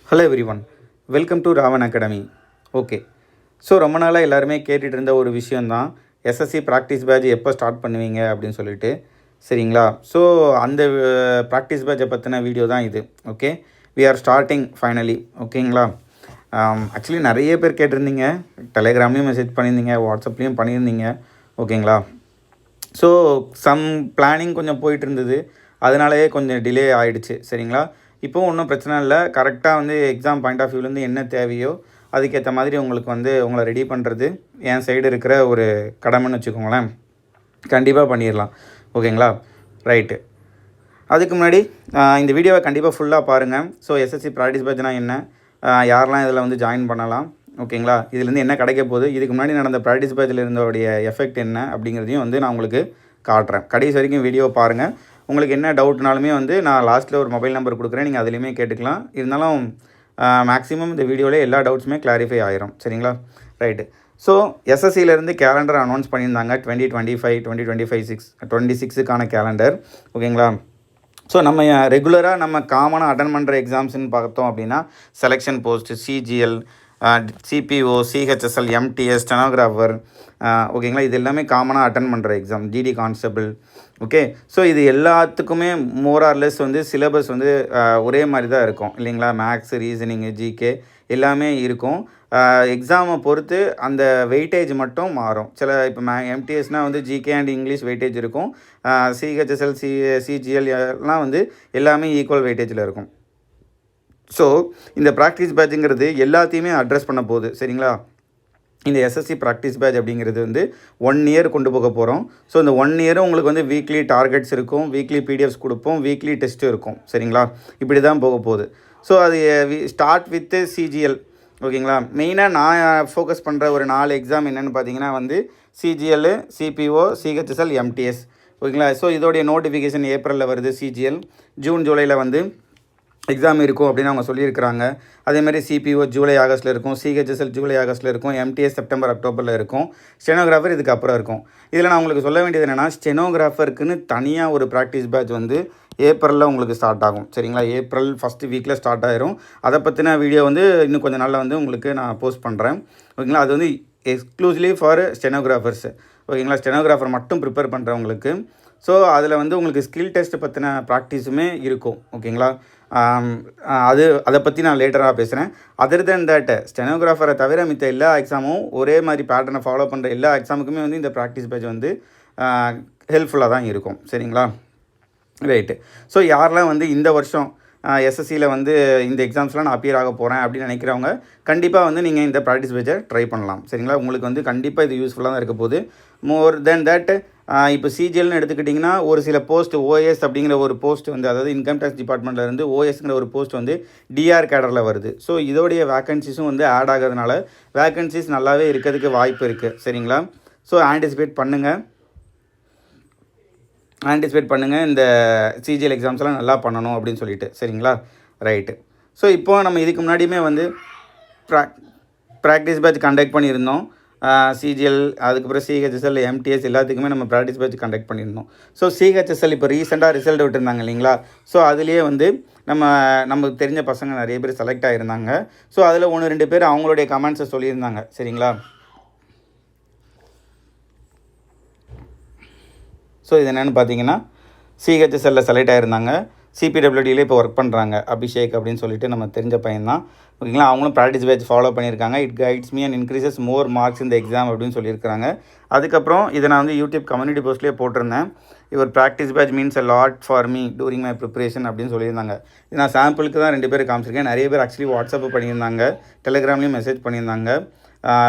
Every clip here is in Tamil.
Hello everyone, welcome to Ravan academy. Okay, so ரொம்ப நாளாக எல்லாருமே கேட்டுட்டு இருந்த ஒரு விஷயந்தான், எஸ்எஸ்சி ப்ராக்டிஸ் பேட்ச் எப்போ ஸ்டார்ட் பண்ணுவீங்க அப்படின்னு சொல்லிட்டு. சரிங்களா? ஸோ அந்த ப்ராக்டிஸ் பேட்சை பற்றின வீடியோ தான் இது. Okay, we are starting finally. ஓகேங்களா? ஆக்சுவலி நிறைய பேர் கேட்டிருந்தீங்க, டெலிகிராம்லேயும் மெசேஜ் பண்ணியிருந்தீங்க, வாட்ஸ்அப்லேயும் பண்ணியிருந்தீங்க. ஓகேங்களா? ஸோ சம் பிளானிங் கொஞ்சம் போயிட்டு இருந்தது, அதனாலேயே கொஞ்சம் டிலே ஆகிடுச்சு. சரிங்களா? இப்போவும் ஒன்றும் பிரச்சனை இல்லை. கரெக்டாக வந்து எக்ஸாம் பாயிண்ட் ஆஃப் வியூலேருந்து என்ன தேவையோ அதுக்கேற்ற மாதிரி உங்களுக்கு வந்து உங்களை ரெடி பண்ணுறது என் சைடு இருக்கிற ஒரு கடமைன்னு வச்சுக்கோங்களேன். கண்டிப்பாக பண்ணிடலாம். ஓகேங்களா? ரைட்டு. அதுக்கு முன்னாடி இந்த வீடியோவை கண்டிப்பாக ஃபுல்லாக பாருங்கள். ஸோ எஸ்எஸ்சி ப்ராக்டிஸ் பேட்ச்னால் என்ன, யாரெல்லாம் இதில் வந்து ஜாயின் பண்ணலாம், ஓகேங்களா, இதுலேருந்து என்ன கிடைக்க போகுது, இதுக்கு முன்னாடி நடந்த ப்ராக்டிஸ் பேட்சில் இருந்தோடைய எஃபெக்ட் என்ன அப்படிங்கிறதையும் வந்து நான் உங்களுக்கு காட்டுறேன். கடைசி வரைக்கும் வீடியோ பாருங்கள். உங்களுக்கு என்ன டவுட்னாலுமே வந்து நான் லாஸ்ட்டில் ஒரு மொபைல் நம்பர் கொடுக்குறேன், நீங்கள் அதுலேயுமே கேட்டுக்கலாம். இருந்தாலும் மேக்ஸிமம் இந்த வீடியோவில் எல்லா டவுட்ஸுமே கிளாரிஃபை ஆயிரும். சரிங்களா? ரைட்டு. ஸோ எஸ்எஸ்சியிலேருந்து கேலண்டர் அனௌன்ஸ் பண்ணியிருந்தாங்க. 2025 2026க்கான கேலண்டர். ஓகேங்களா? ஸோ நம்ம ரெகுலராக நம்ம காமனாக அட்டன் பண்ணுற எக்ஸாம்ஸ்ன்னு பார்த்தோம் அப்படின்னா, selection post, CGL, CPO, CHSL, MTS, stenographer, ஓகேங்களா, இது எல்லாமே காமனாக அட்டன் பண்ணுற exam. GD constable. Okay, so இது எல்லாத்துக்குமே மோர் ஆர் லெஸ் வந்து சிலபஸ் வந்து ஒரே மாதிரி தான் இருக்கும் இல்லைங்களா? மேக்ஸ், ரீசனிங்கு, ஜிகே எல்லாமே இருக்கும். எக்ஸாமை பொறுத்து அந்த வெயிட்டேஜ் மட்டும் மாறும். சில இப்போ எம்டிஎஸ்னால் வந்து ஜிகே அண்ட் இங்கிலீஷ் வெயிட்டேஜ் இருக்கும். சிஹெச்எஸ்எல், சிஜிஎல் எல்லாம் வந்து எல்லாமே ஈக்குவல் வெயிட்டேஜில் இருக்கும். ஸோ இந்த ப்ராக்டிஸ் பேட்சுங்கிறது எல்லாத்தையுமே அட்ரஸ் பண்ண போகுது. சரிங்களா? இந்த எஸ்எஸ்சி ப்ராக்டிஸ் பேட்ச் அப்படிங்கிறது வந்து 1 இயர் கொண்டு போக போகிறோம். ஸோ இந்த 1 இயரும் உங்களுக்கு வந்து வீக்லி டார்கெட்ஸ் இருக்கும், வீக்லி பிடிஎஃப்ஸ் கொடுப்போம், வீக்லி டெஸ்ட்டு இருக்கும். சரிங்களா? இப்படி தான் போக போகுது. ஸோ அது ஸ்டார்ட் வித்து சிஜிஎல். ஓகேங்களா? மெயினாக நான் ஃபோக்கஸ் பண்ணுற ஒரு 4 எக்ஸாம் என்னென்னு பார்த்தீங்கன்னா வந்து சிஜிஎல், சிபிஓ, சிஹெச்எஸ்எல், எம்டிஎஸ். ஓகேங்களா? ஸோ இதோடைய நோட்டிஃபிகேஷன் ஏப்ரலில் வருது. சிஜிஎல் ஜூன் ஜூலையில் வந்து எக்ஸாம் இருக்கும் அப்படின்னு அவங்க சொல்லியிருக்கிறாங்க. அதேமாதிரி சிபிஓ ஜூலை ஆகஸ்ட்டில் இருக்கும், சிஹெச்எஸ்எல் ஜூலை ஆகஸ்ட்டில் இருக்கும், எம்டிஎஸ் செப்டம்பர் அக்டோபரில் இருக்கும், ஸ்டெனோகிராஃபர் இதுக்கு அப்புறம் இருக்கும். இதில் நான் உங்களுக்கு சொல்ல வேண்டியது என்னென்னா, ஸ்டெனோகிராஃபருக்குன்னு தனியாக ஒரு ப்ராக்டிஸ் பேட்ச் வந்து ஏப்ரலில் உங்களுக்கு ஸ்டார்ட் ஆகும். சரிங்களா? ஏப்ரல் ஃபஸ்ட்டு வீக்கில் ஸ்டார்ட் ஆகிரும். அதை பற்றின வீடியோ வந்து இன்னும் கொஞ்சம் நாளில் வந்து உங்களுக்கு நான் போஸ்ட் பண்ணுறேன். ஓகேங்களா? அது வந்து எக்ஸ்க்ளூசிவ்லி ஃபார் ஸ்டெனோகிராஃபர்ஸ். ஓகேங்களா? ஸ்டெனோகிராஃபர் மட்டும் ப்ரிப்பேர் பண்ணுறவங்களுக்கு. ஸோ அதில் வந்து உங்களுக்கு ஸ்கில் டெஸ்ட் பற்றின ப்ராக்டிஸுமே இருக்கும். ஓகேங்களா? அதை பற்றி நான் லேட்டராக பேசுகிறேன். அதர் தென் தட், ஸ்டெனோகிராஃபரை தவிர மித்த எல்லா எக்ஸாமும் ஒரே மாதிரி பேட்டர்னை ஃபாலோ பண்ணுற எல்லா எக்ஸாமுக்குமே வந்து இந்த ப்ராக்டிஸ் பேட்ச் வந்து ஹெல்ப்ஃபுல்லாக தான் இருக்கும். சரிங்களா? ரைட்டு. ஸோ யாரெல்லாம் வந்து இந்த வருஷம் எஸ்எஸ்சியில் வந்து இந்த எக்ஸாம்ஸ்லாம் நான் அப்பியர் ஆக போகிறேன் அப்படின்னு நினைக்கிறவங்க கண்டிப்பாக வந்து நீங்கள் இந்த ப்ராக்டிஸ் பேட்சை ட்ரை பண்ணலாம். சரிங்களா? உங்களுக்கு வந்து கண்டிப்பாக இது யூஸ்ஃபுல்லாக தான் இருக்க போகுது. மோர் தென் தட், இப்போ சிஜிஎல்னு எடுத்துக்கிட்டிங்கன்னா ஒரு சில போஸ்ட் ஓஎஸ் அப்படிங்கிற ஒரு போஸ்ட் வந்து, அதாவது இன்கம் டேக்ஸ் டிபார்ட்மெண்ட்லேருந்து ஓஎஸ்ங்கிற ஒரு போஸ்ட் வந்து டிஆர் கேடரில் வருது. ஸோ இதோடைய வேக்கன்சிஸும் வந்து ஆட் ஆகிறதுனால வேக்கன்சிஸ் நல்லாவே இருக்கிறதுக்கு வாய்ப்பு இருக்குது. சரிங்களா? ஸோ ஆன்டிசிபேட் பண்ணுங்கள் இந்த சிஜிஎல் எக்ஸாம்ஸ்லாம் நல்லா பண்ணணும் அப்படின்னு சொல்லிட்டு. சரிங்களா? ரைட்டு. ஸோ இப்போது நம்ம இதுக்கு முன்னாடியுமே வந்து ப்ராக்டிஸ் பேட்ச் கண்டக்ட் பண்ணியிருந்தோம். சிஜிஎல், அதுக்கப்புறம் சிஹெச்எஸ்எல், எம்டிஎஸ் எல்லாத்துக்குமே நம்ம ப்ராக்டிஸ் பேட்ச் கண்டக்ட் பண்ணியிருந்தோம். ஸோ சிஹெச்எஸ்எல் இப்போ ரீசெண்டாக ரிசல்ட் விட்டுருந்தாங்க இல்லைங்களா? ஸோ அதுலேயே வந்து நமக்கு தெரிஞ்ச பசங்க நிறைய பேர் செலக்ட் ஆகியிருந்தாங்க. ஸோ அதில் 1-2 பேர் அவங்களுடைய கமெண்ட்ஸை சொல்லியிருந்தாங்க. சரிங்களா? ஸோ இது என்னென்னு பார்த்தீங்கன்னா, சிஹெச்எஸ்எல்ல செலக்ட் ஆகியிருந்தாங்க, சிபிடபிள்யூடியில் இப்போ ஒர்க் பண்ணுறாங்க, அபிஷேக் அப்படின்னு சொல்லிட்டு நம்ம தெரிஞ்ச பையன்தான். ஓகேங்களா? அவங்களும் ப்ராக்டிஸ் பேட்ச் ஃபாலோ பண்ணியிருக்காங்க. It guides me and increases more marks இந்த எக்ஸாம் அப்படின்னு சொல்லியிருக்காங்க. அதுக்கப்புறம் இதை நான் வந்து யூடியூப் கம்யூனிட்டி போஸ்ட்லேயே போட்டிருந்தேன். இவர் practice batch means a lot for me during my preparation அப்படின்னு சொல்லியிருந்தாங்க. இது நான் சாம்பிளுக்கு தான் 2 பேர் காமிச்சிருக்கேன். நிறைய பேர் ஆக்சுவலி வாட்ஸ்அப் பண்ணியிருந்தாங்க, டெலிகிராம்லேயும் மெசேஜ் பண்ணியிருந்தாங்க.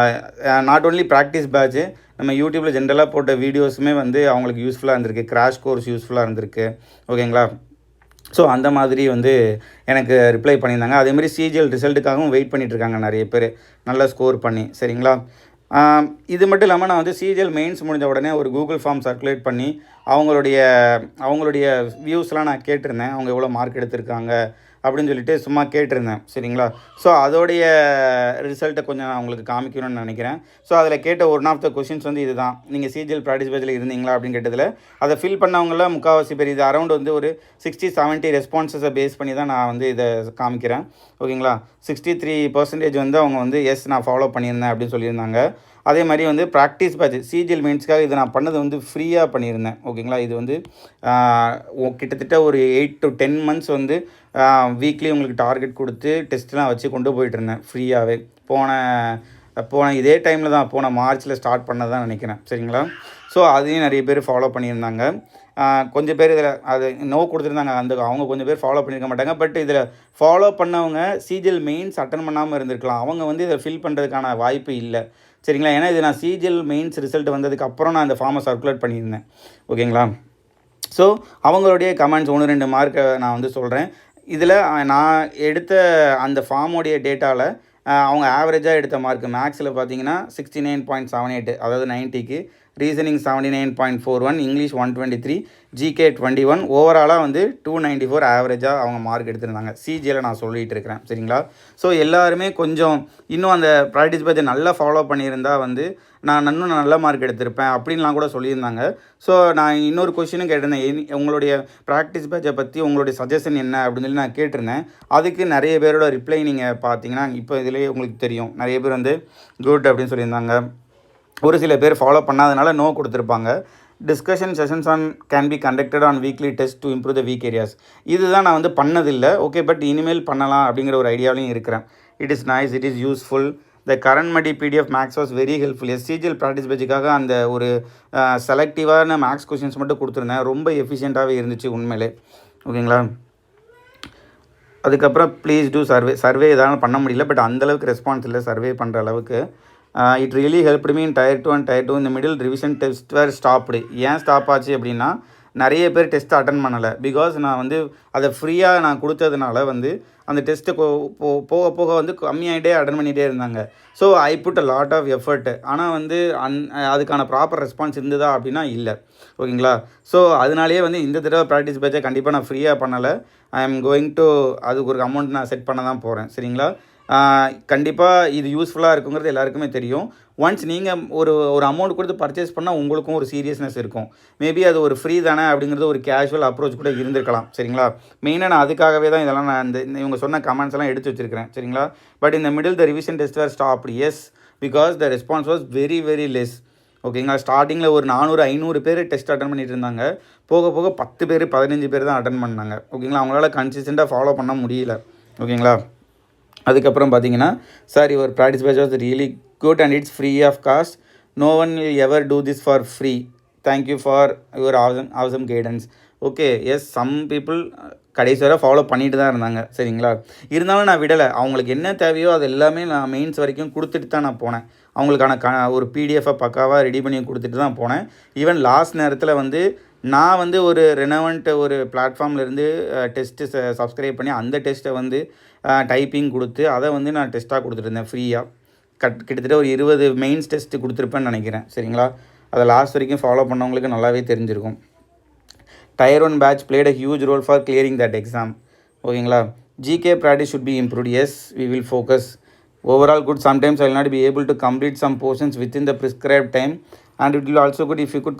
நாட் ஓன்லி ப்ராக்டிஸ் பேட்ச்சு, நம்ம யூடியூப்பில் ஜென்ரலாக போட்ட வீடியோஸுமே வந்து அவங்களுக்கு யூஸ்ஃபுல்லாக இருந்திருக்கு, கிராஷ் கோர்ஸ் யூஸ்ஃபுல்லாக இருந்திருக்கு. ஓகேங்களா? ஸோ அந்த மாதிரி வந்து எனக்கு ரிப்ளை பண்ணியிருந்தாங்க. அதேமாதிரி சிஜிஎல் ரிசல்ட்டுக்காகவும் வெயிட் பண்ணிகிட்ருக்காங்க நிறைய பேர், நல்லா ஸ்கோர் பண்ணி. சரிங்களா? இது மட்டும் இல்லாமல் நான் வந்து சிஜிஎல் மெயின்ஸ் முடிஞ்ச உடனே ஒரு கூகுள் ஃபார்ம் சர்க்குலேட் பண்ணி அவங்களுடைய வியூஸ்லாம் நான் கேட்டிருந்தேன். அவங்க எவ்வளோ மார்க் எடுத்திருக்காங்க, அப்படின்னு சொல்லிட்டு சும்மா கேட்டிருந்தேன். சரிங்களா? ஸோ அதோடைய ரிசல்ட்டை கொஞ்சம் நான் உங்களுக்கு காமிக்கணும்னு நினைக்கிறேன். ஸோ அதில் கேட்ட ஒன் ஆஃப் த கொஷின்ஸ் வந்து இதுதான். நீங்கள் சிஜிஎல் ப்ராக்டிஸ் பேட்சில் இருந்தீங்களா அப்படின்னு கேட்டதில் அதை ஃபில் பண்ணவங்கள முக்கால்வாசி பேர் இது அரௌண்ட் வந்து ஒரு 60-70 ரெஸ்பான்சஸை பேஸ் பண்ணி தான் நான் வந்து இதை காமிக்கிறேன். ஓகேங்களா? 63% வந்து அவங்க வந்து எஸ் நான் ஃபாலோ பண்ணியிருந்தேன் அப்படின்னு சொல்லியிருந்தாங்க. அதே மாதிரி வந்து ப்ராக்டிஸ் பேட்ச் சிஜிஎல் மெயின்ஸ்க்காக இது நான் பண்ணது வந்து ஃப்ரீயாக பண்ணியிருந்தேன். ஓகேங்களா? இது வந்து கிட்டத்தட்ட ஒரு 8 to 10 months வந்து வீக்லி உங்களுக்கு டார்கெட் கொடுத்து டெஸ்ட்லாம் வச்சு கொண்டு போயிட்டுருந்தேன் ஃப்ரீயாகவே. போன இதே டைமில் தான் போன மார்ச்சில் ஸ்டார்ட் பண்ணது தான் நினைக்கிறேன். சரிங்களா? ஸோ அதையும் நிறைய பேர் ஃபாலோ பண்ணியிருந்தாங்க. கொஞ்சம் பேர் இதில் அது நோ கொடுத்துருந்தாங்க. அவங்க கொஞ்சம் பேர் ஃபாலோ பண்ணியிருக்க மாட்டாங்க. பட் இதில் ஃபாலோ பண்ணவங்க சிஜிஎல் மெயின்ஸ் அட்டன் பண்ணாமல் இருந்திருக்கலாம். அவங்க வந்து இதை ஃபில் பண்ணுறதுக்கான வாய்ப்பு இல்லை. சரிங்களா? ஏன்னா இது நான் சிஜிஎல் மெயின்ஸ் ரிசல்ட் வந்ததுக்கப்புறம் நான் இந்த ஃபார்மை சர்க்குலேட் பண்ணியிருந்தேன். ஓகேங்களா? ஸோ அவங்களுடைய கமெண்ட்ஸ் 1-2 மார்க்கை நான் வந்து சொல்கிறேன். இதில் நான் எடுத்த அந்த ஃபார்முடைய டேட்டாவில் அவங்க ஆவரேஜாக எடுத்த மார்க் மேக்ஸில் பார்த்தீங்கன்னா 69.78, அதாவது 90க்கு, ரீசனிங் 79.41, இங்கிலீஷ் 123, ஜிகே 21, ஓவராலாக வந்து 294 ஆவரேஜாக அவங்க மார்க் எடுத்திருந்தாங்க. சிஜியில் நான் சொல்லிகிட்டு இருக்கிறேன். சரிங்களா? ஸோ எல்லாருமே கொஞ்சம் இன்னும் அந்த ப்ராக்டிஸ் பேட்சை நல்லா ஃபாலோ பண்ணியிருந்தால் வந்து நான் இன்னும் நல்ல மார்க் எடுத்திருப்பேன் அப்படின்லாம் கூட சொல்லியிருந்தாங்க. ஸோ நான் இன்னொரு கொஷினும் கேட்டிருந்தேன், உங்களுடைய ப்ராக்டிஸ் பேட்சை பற்றி உங்களுடைய சஜஷன் என்ன அப்படின்னு சொல்லி நான் கேட்டிருந்தேன். அதுக்கு நிறைய பேரோட ரிப்ளை நீங்கள் பார்த்தீங்கன்னா இப்போ இதிலேயே உங்களுக்கு தெரியும். நிறைய பேர் வந்து குட் அப்படின்னு சொல்லியிருந்தாங்க. ஒரு சில பேர் ஃபாலோ பண்ணாதனால நோ கொடுத்துருப்பாங்க. Discussion sessions can be conducted on weekly test to improve the week areas. இதுதான் நான் வந்து பண்ணதில்லை. ஓகே, பட் இனிமேல் பண்ணலாம் அப்படிங்கிற ஒரு ஐடியாவிலையும் இருக்கிறேன். It is nice, it is useful. The current மடி PDF maths was very helpful. CGL practice பேட்சுக்காக அந்த ஒரு செலக்டிவான மேக்ஸ் கொஷின்ஸ் மட்டும் கொடுத்துருந்தேன். ரொம்ப எஃபிஷியண்ட்டாகவே இருந்துச்சு உண்மையிலே. ஓகேங்களா? அதுக்கப்புறம் ப்ளீஸ் டூ சர்வே எதாவது பண்ண முடியல, பட் அந்தளவுக்கு ரெஸ்பான்ஸ் இல்லை சர்வே பண்ணுற அளவுக்கு. It really helped me in Tier 2 and Tier 2 இந்த middle revision test were stopped. ஏன் ஸ்டாப் ஆச்சு அப்படின்னா, நிறைய பேர் டெஸ்ட் அட்டன் பண்ணலை. பிகாஸ் நான் வந்து அதை ஃப்ரீயாக நான் கொடுத்ததுனால வந்து அந்த டெஸ்ட்டு போக போக வந்து கம்மியாகிட்டே அட்டன் பண்ணிகிட்டே இருந்தாங்க. So I put a lot of effort. ஆனால் வந்து அதுக்கான ப்ராப்பர் ரெஸ்பான்ஸ் இருந்ததா அப்படின்னா இல்லை. ஓகேங்களா? ஸோ அதனாலேயே வந்து இந்த தடவை ப்ராக்டிஸ் பேட்சை கண்டிப்பாக நான் ஃப்ரீயாக பண்ணலை. ஐ எம் கோயிங் டு அதுக்கு ஒரு அமௌண்ட் நான் செட் பண்ண தான் போகிறேன். சரிங்களா? கண்டிப்பாக இது யூஸ்ஃபுல்லாக இருக்குங்கிறது எல்லாருக்குமே தெரியும். ஒன்ஸ் நீங்கள் ஒரு அமௌண்ட் கொடுத்து பர்ச்சேஸ் பண்ணால் உங்களுக்கும் ஒரு சீரியஸ்னஸ் இருக்கும். மேபி அது ஒரு ஃப்ரீ தானே அப்படிங்கிறது ஒரு கேஷுவல் அப்ரோச் கூட இருந்திருக்கலாம். சரிங்களா? மெயினாக நான் அதுக்காகவே தான் இதெல்லாம் நான் இவங்க சொன்ன கமெண்ட்ஸ் எல்லாம் எடுத்து வச்சுருக்கிறேன். சரிங்களா? பட் இந்த middle the revision test were stopped. Yes, because the response was very very less. ஓகேங்களா? ஸ்டார்டிங்கில் ஒரு 400-500 பேர் டெஸ்ட் அட்டன் பண்ணிட்டு இருந்தாங்க. போக போக 10 பேர் 15 பேர் தான் அட்டன் பண்ணாங்க. ஓகேங்களா? அவங்களால கன்சிஸ்டண்ட்டாக ஃபாலோ பண்ண முடியல. ஓகேங்களா? அதுக்கப்புறம் பார்த்தீங்கன்னா, sir your practice batch was really good and it's free of cost. No one will ever do this for free. Thank you for your awesome guidance. Okay, yes, some people கடைசி வரை ஃபாலோ பண்ணிட்டு தான் இருந்தாங்க. சரிங்களா? இருந்தாலும் நான் விடலை. அவங்களுக்கு என்ன தேவையோ அது எல்லாமே நான் மெயின்ஸ் வரைக்கும் கொடுத்துட்டு தான் நான் போனேன். அவங்களுக்கான ஒரு பிடிஎஃபை பக்காவாக ரெடி பண்ணி கொடுத்துட்டு தான் போனேன். ஈவன் லாஸ்ட் நேரத்தில் வந்து நான் வந்து ஒரு ரெனவெண்ட் ஒரு பிளாட்ஃபார்ம்லேருந்து டெஸ்ட்டு சப்ஸ்கிரைப் பண்ணி அந்த டெஸ்ட்டை வந்து டைப்பிங் கொடுத்து அதை வந்து நான் டெஸ்ட்டாக கொடுத்துருந்தேன் ஃப்ரீயாக. கிட்டத்தட்ட ஒரு 20 மெயின்ஸ் டெஸ்ட்டு கொடுத்துருப்பேன்னு நினைக்கிறேன். சரிங்களா? அதை லாஸ்ட் வரைக்கும் ஃபாலோ பண்ணவங்களுக்கு நல்லாவே தெரிஞ்சிருக்கும். Tier 1 batch played a huge role for clearing that exam. ஓகேங்களா? GK practice should be improved. Yes, we will focus. Overall good. Sometimes I will not be able to complete some portions within the prescribed time, and it will also good if you could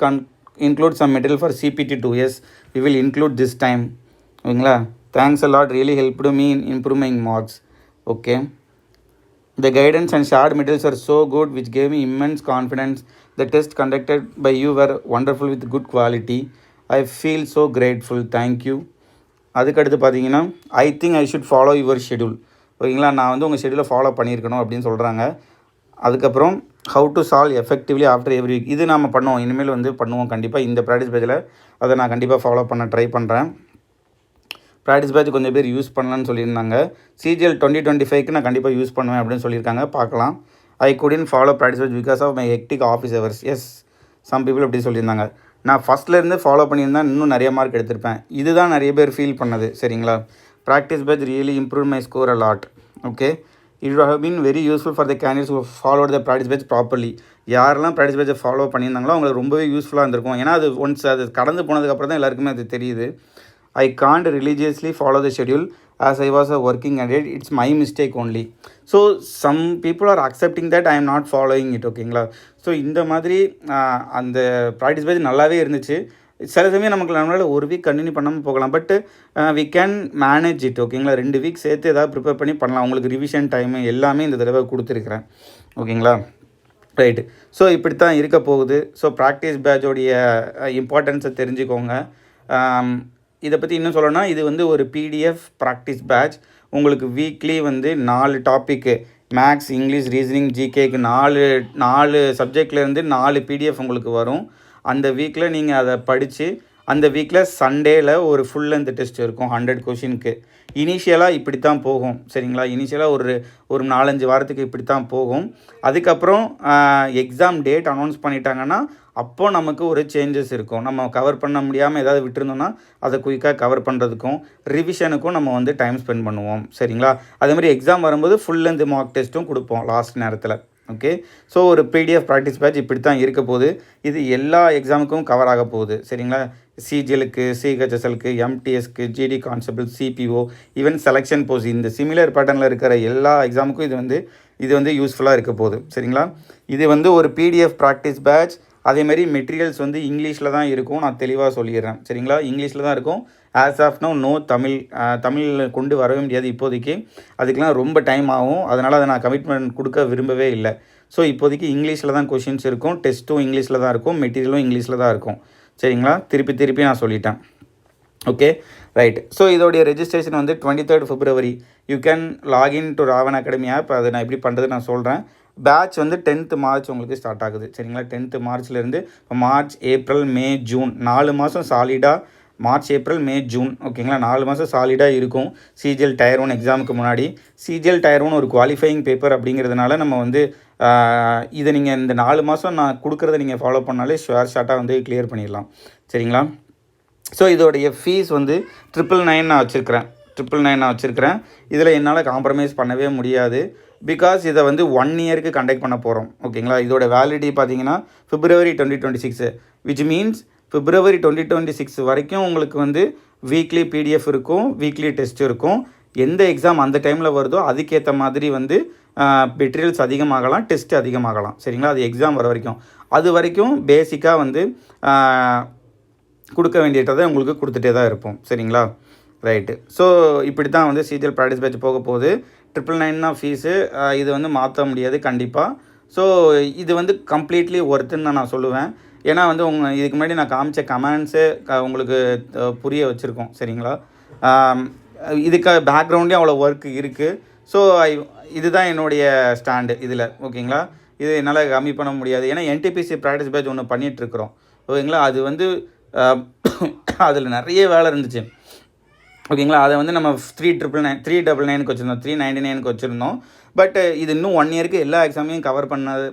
include some material for CPT2. Yes, we will include this time. ஓகேங்களா? Thanks a lot, really helped me in improving marks. Okay. The guidance and shared materials are so good, which gave me immense confidence. The test conducted by you were wonderful with good quality. I feel so grateful. Thank you. அதுக்கடுத்து பார்த்தீங்கன்னா, I think I should follow your schedule. ஓகேங்களா? நான் வந்து உங்கள் ஷெடியூலை ஃபாலோ பண்ணியிருக்கணும் அப்படின்னு சொல்கிறாங்க. அதுக்கப்புறம் how to solve effectively after every week. இது நம்ம பண்ணுவோம், இனிமேல் வந்து பண்ணுவோம் கண்டிப்பாக. இந்த ப்ராக்டிஸ் பேஜில் அதை நான் கண்டிப்பாக ஃபாலோ பண்ண ட்ரை பண்ணுறேன். ப்ராக்டிஸ் பேட்ச் கொஞ்சம் பேர் யூஸ் பண்ணலான்னு சொல்லியிருந்தாங்க. சிஜிஎல் 2025க்கு நான் கண்டிப்பாக யூஸ் பண்ணுவேன் அப்படின்னு சொல்லியிருக்காங்க. பார்க்கலாம். I couldn't follow practice batch because of my hectic office hours. Yes, some people அப்படி சொல்லியிருந்தாங்க. நான் ஃபஸ்ட்லேருந்து ஃபாலோ பண்ணியிருந்தேன், இன்னும் நிறைய மார்க் எடுத்திருப்பேன். இதுதான் நிறைய பேர் ஃபீல் பண்ணது. சரிங்களா? Practice batch really improve my score a lot. Okay, it have been very useful for the candidates who followed the practice batch properly. யாரெல்லாம் ப்ராக்டிஸ் பேட்சை ஃபாலோ பண்ணியிருந்தாங்களோ அவங்களுக்கு ரொம்பவே யூஸ்ஃபுல்லாக இருந்திருக்கும். ஏன்னா அது ஒன்ஸ் அது கடந்து போனதுக்கப்புறம் தான் எல்லாருக்குமே அது தெரியுது. I can't religiously follow the schedule as I was a working candidate, it's my mistake only. So some people are accepting that I am not following it. ஓகேங்களா. ஸோ இந்த மாதிரி அந்த ப்ராக்டிஸ் பேஜ் நல்லாவே இருந்துச்சு. சில சமயம் நம்மளால் ஒரு வீக் கண்டினியூ பண்ணாமல் போகலாம், but we can manage it. ஓகேங்களா. 2 வீக் சேர்த்து ஏதாவது ப்ரிப்பேர் பண்ணி பண்ணலாம். உங்களுக்கு ரிவிஷன் டைமு எல்லாமே இந்த தடவை கொடுத்துருக்குறேன். ஓகேங்களா. ரைட்டு. ஸோ இப்படி தான் இருக்க போகுது. ஸோ ப்ராக்டிஸ் பேட்சோடைய இம்பார்ட்டன்ஸை தெரிஞ்சுக்கோங்க. இதை பற்றி இன்னும் சொல்லணும்னா, இது வந்து ஒரு பிடிஎஃப் ப்ராக்டிஸ் பேட்ச். உங்களுக்கு வீக்லி வந்து 4 டாப்பிக்கு, மேக்ஸ், இங்கிலீஷ், ரீசனிங், ஜிகேக்கு 4 சப்ஜெக்ட்லேருந்து 4 பிடிஎஃப் உங்களுக்கு வரும். அந்த வீக்கில் நீங்கள் அதை படித்து, அந்த வீக்கில் சண்டேயில் ஒரு ஃபுல் லென்த் டெஸ்ட் இருக்கும் 100 கொஷினுக்கு. இனிஷியலாக இப்படி தான் போகும். சரிங்களா. இனிஷியலாக ஒரு 4-5 வாரத்துக்கு இப்படி தான் போகும். அதுக்கப்புறம் எக்ஸாம் டேட் அனௌன்ஸ் பண்ணிட்டாங்கன்னா அப்போது நமக்கு ஒரு சேஞ்சஸ் இருக்கும். நம்ம கவர் பண்ண முடியாமல் ஏதாவது விட்டுருந்தோம்னா அதை குயிக்காக கவர் பண்ணுறதுக்கும் ரிவிஷனுக்கும் நம்ம வந்து டைம் ஸ்பெண்ட் பண்ணுவோம். சரிங்களா. அதேமாதிரி எக்ஸாம் வரும்போது ஃபுல் லென்த் மார்க் டெஸ்ட்டும் கொடுப்போம் லாஸ்ட் நேரத்தில். ஓகே. ஸோ ஒரு பிடிஎஃப் ப்ராக்டிஸ் பேட்ச் இப்படி தான் இருக்க போகுது. இது எல்லா எக்ஸாமுக்கும் கவர் ஆக போகுது. சரிங்களா. சிஜிஎலுக்கு, சிஹெச்எஸ்எலுக்கு, எம்டிஎஸ்க்கு, GD constable, CPO, even selection post, இந்த சிமிலர் பேட்டர்னில் இருக்கிற எல்லா எக்ஸாமுக்கும் இது வந்து யூஸ்ஃபுல்லாக இருக்க போகுது. சரிங்களா. இது வந்து ஒரு பிடிஎஃப் ப்ராக்டிஸ் பேட்ச். அதேமாதிரி மெட்டீரியல்ஸ் வந்து இங்கிலீஷில் தான் இருக்கும். நான் தெளிவாக சொல்லிடுறேன். சரிங்களா. இங்கிலீஷில் தான் இருக்கும். ஆஸ் ஆஃப் நோ தமிழில் கொண்டு வரவே முடியாது இப்போதைக்கு. அதுக்கெலாம் ரொம்ப டைம் ஆகும். அதனால் அதை நான் கமிட்மெண்ட் கொடுக்க விரும்பவே இல்லை. ஸோ இப்போதைக்கு இங்கிலீஷில் தான் கொஷின்ஸ் இருக்கும். டெஸ்ட்டும் இங்கிலீஷில் தான் இருக்கும். மெட்டீரியலும் இங்கிலீஷில் தான் இருக்கும். சரிங்களா. திருப்பி நான் சொல்லிட்டேன். ஓகே. ரைட். ஸோ இதோடைய ரெஜிஸ்ட்ரேஷன் வந்து 23rd February. You can login to Ravan academy app. அதை நான் எப்படி பண்ணுறது நான் சொல்கிறேன். பேட்ச் வந்து 10th March உங்களுக்கு ஸ்டார்ட் ஆகுது. சரிங்களா. 10th Marchலேருந்து மார்ச், ஏப்ரல், மே, ஜூன் 4 மாதம் சாலிடாக, மார்ச், ஏப்ரல், மே, ஜூன். ஓகேங்களா. 4 மாதம் சாலிடாக இருக்கும். சிஜிஎல் டயர் 1 எக்ஸாமுக்கு முன்னாடி. சிஜிஎல் டயர் 1 ஒரு குவாலிஃபையிங் பேப்பர் அப்படிங்கிறதுனால நம்ம வந்து இதை நீங்கள் இந்த 4 மாதம் நான் கொடுக்குறத நீங்கள் ஃபாலோ பண்ணாலே ஷார்ட்டாக வந்து கிளியர் பண்ணிடலாம். சரிங்களா. ஸோ இதோடைய ஃபீஸ் வந்து 999 நான் வச்சுருக்கிறேன். இதில் என்னால் காம்ப்ரமைஸ் பண்ணவே முடியாது. பிகாஸ் இதை வந்து 1 இயருக்கு கண்டக்ட் பண்ண போகிறோம். ஓகேங்களா. இதோட வேலிடிட்டி பார்த்தீங்கன்னா February 2026, விச் மீன்ஸ் February 2026 வரைக்கும் உங்களுக்கு வந்து வீக்லி பிடிஎஃப் இருக்கும், வீக்லி டெஸ்ட் இருக்கும். எந்த எக்ஸாம் அந்த டைமில் வருதோ அதுக்கேற்ற மாதிரி வந்து மெட்டீரியல்ஸ் அதிகமாகலாம், டெஸ்ட் அதிகமாகலாம். சரிங்களா. அது எக்ஸாம் வர வரைக்கும். அது வரைக்கும் பேசிக்காக வந்து கொடுக்க வேண்டியதை உங்களுக்கு கொடுத்துட்டே தான் இருப்போம். சரிங்களா. ரைட்டு. ஸோ இப்படி தான் வந்து சிஜிஎல் ப்ராக்டிஸ் பேட்ச் போக போகுது. 999 தான் ஃபீஸு. இது வந்து மாற்ற முடியாது கண்டிப்பாக. ஸோ இது வந்து கம்ப்ளீட்லி ஒர்த்துன்னு நான் சொல்லுவேன். ஏன்னா வந்து இதுக்கு முன்னாடி நான் காமிச்ச கமெண்ட்ஸு உங்களுக்கு புரிய வச்சுருக்கோம். சரிங்களா. இதுக்கு பேக்ரவுண்ட்லேயும் அவ்வளோ ஒர்க் இருக்குது. ஸோ இதுதான் என்னுடைய ஸ்டாண்டு இதில். ஓகேங்களா. இது என்னால் கம்மி பண்ண முடியாது. ஏன்னா என்டிபிசி ப்ராக்டிஸ் பேட்ச் ஒன்று பண்ணிகிட்ருக்குறோம். ஓகேங்களா. அது வந்து அதில் நிறைய வேலை இருந்துச்சு. ஓகேங்களா. அதை வந்து நம்ம 399க்கு வச்சுருந்தோம், 399க்கு வச்சுருந்தோம். பட் இது இன்னும் 1 இயருக்கு எல்லா எக்ஸாமையும் கவர்